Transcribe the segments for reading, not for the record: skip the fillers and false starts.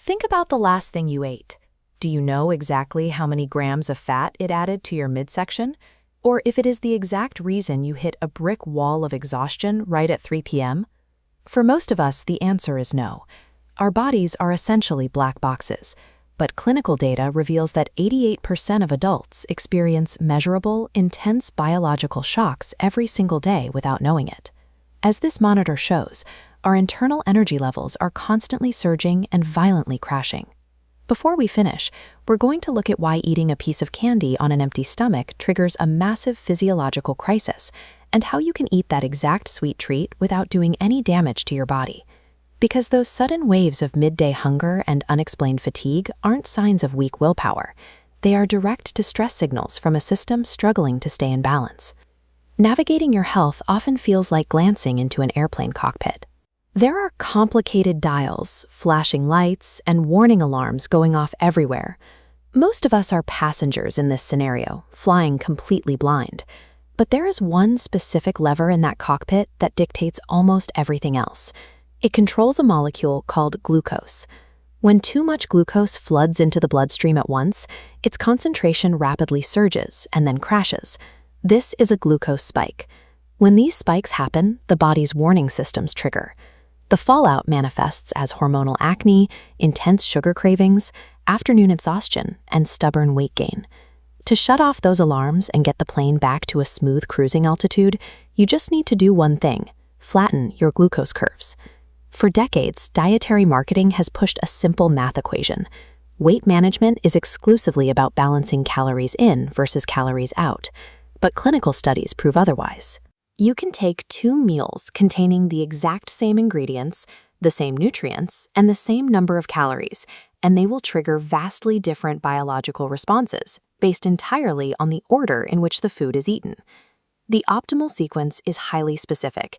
Think about the last thing you ate. Do you know exactly how many grams of fat it added to your midsection? Or if it is the exact reason you hit a brick wall of exhaustion right at 3 p.m.? For most of us, the answer is no. Our bodies are essentially black boxes, but clinical data reveals that 88% of adults experience measurable, intense biological shocks every single day without knowing it. As this monitor shows, our internal energy levels are constantly surging and violently crashing. Before we finish, we're going to look at why eating a piece of candy on an empty stomach triggers a massive physiological crisis, and how you can eat that exact sweet treat without doing any damage to your body. Because those sudden waves of midday hunger and unexplained fatigue aren't signs of weak willpower. They are direct distress signals from a system struggling to stay in balance. Navigating your health often feels like glancing into an airplane cockpit. There are complicated dials, flashing lights, and warning alarms going off everywhere. Most of us are passengers in this scenario, flying completely blind. But there is one specific lever in that cockpit that dictates almost everything else. It controls a molecule called glucose. When too much glucose floods into the bloodstream at once, its concentration rapidly surges and then crashes. This is a glucose spike. When these spikes happen, the body's warning systems trigger. The fallout manifests as hormonal acne, intense sugar cravings, afternoon exhaustion, and stubborn weight gain. To shut off those alarms and get the plane back to a smooth cruising altitude, you just need to do one thing: flatten your glucose curves. For decades, dietary marketing has pushed a simple math equation. Weight management is exclusively about balancing calories in versus calories out, but clinical studies prove otherwise. You can take 2 meals containing the exact same ingredients, the same nutrients, and the same number of calories, and they will trigger vastly different biological responses based entirely on the order in which the food is eaten. The optimal sequence is highly specific.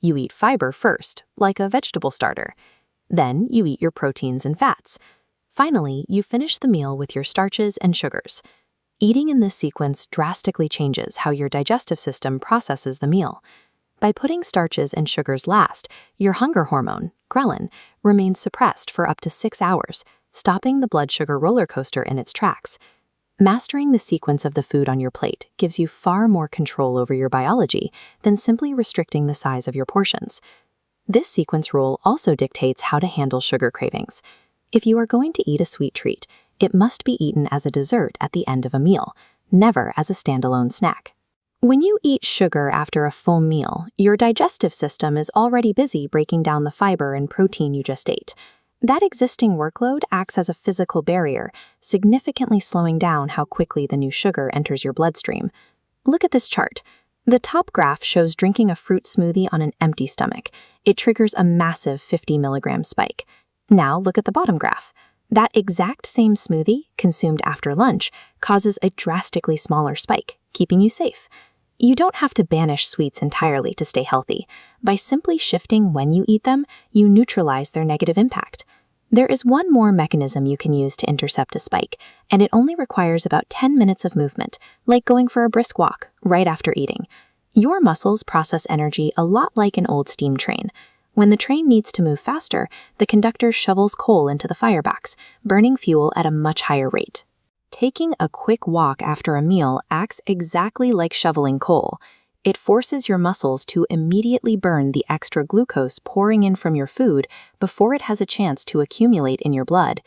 You eat fiber first, like a vegetable starter. Then you eat your proteins and fats. Finally, you finish the meal with your starches and sugars. Eating in this sequence drastically changes how your digestive system processes the meal. By putting starches and sugars last, your hunger hormone, ghrelin, remains suppressed for up to 6 hours, stopping the blood sugar roller coaster in its tracks. Mastering the sequence of the food on your plate gives you far more control over your biology than simply restricting the size of your portions. This sequence rule also dictates how to handle sugar cravings. If you are going to eat a sweet treat, it must be eaten as a dessert at the end of a meal, never as a standalone snack. When you eat sugar after a full meal, your digestive system is already busy breaking down the fiber and protein you just ate. That existing workload acts as a physical barrier, significantly slowing down how quickly the new sugar enters your bloodstream. Look at this chart. The top graph shows drinking a fruit smoothie on an empty stomach. It triggers a massive 50 milligram spike. Now look at the bottom graph. That exact same smoothie, consumed after lunch, causes a drastically smaller spike, keeping you safe. You don't have to banish sweets entirely to stay healthy. By simply shifting when you eat them, you neutralize their negative impact. There is one more mechanism you can use to intercept a spike, and it only requires about 10 minutes of movement, like going for a brisk walk right after eating. Your muscles process energy a lot like an old steam train. When the train needs to move faster, the conductor shovels coal into the firebox, burning fuel at a much higher rate. Taking a quick walk after a meal acts exactly like shoveling coal. It forces your muscles to immediately burn the extra glucose pouring in from your food before it has a chance to accumulate in your blood.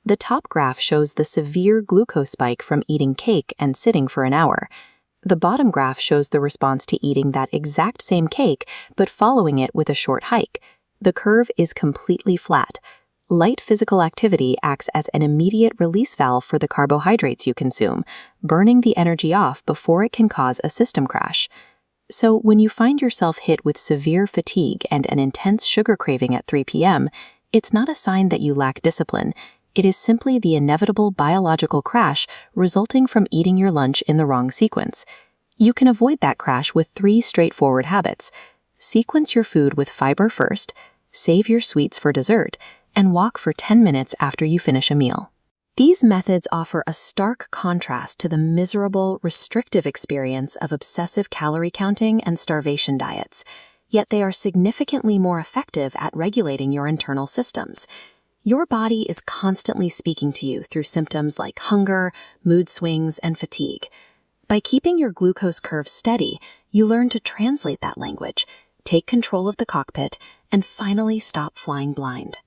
The top graph shows the severe glucose spike from eating cake and sitting for an hour. The bottom graph shows the response to eating that exact same cake, but following it with a short hike. The curve is completely flat. Light physical activity acts as an immediate release valve for the carbohydrates you consume, burning the energy off before it can cause a system crash. So when you find yourself hit with severe fatigue and an intense sugar craving at 3 p.m., it's not a sign that you lack discipline. It is simply the inevitable biological crash resulting from eating your lunch in the wrong sequence. You can avoid that crash with 3 straightforward habits. Sequence your food with fiber first, save your sweets for dessert, and walk for 10 minutes after you finish a meal. These methods offer a stark contrast to the miserable, restrictive experience of obsessive calorie counting and starvation diets, yet they are significantly more effective at regulating your internal systems. Your body is constantly speaking to you through symptoms like hunger, mood swings, and fatigue. By keeping your glucose curve steady, you learn to translate that language, take control of the cockpit, and finally stop flying blind.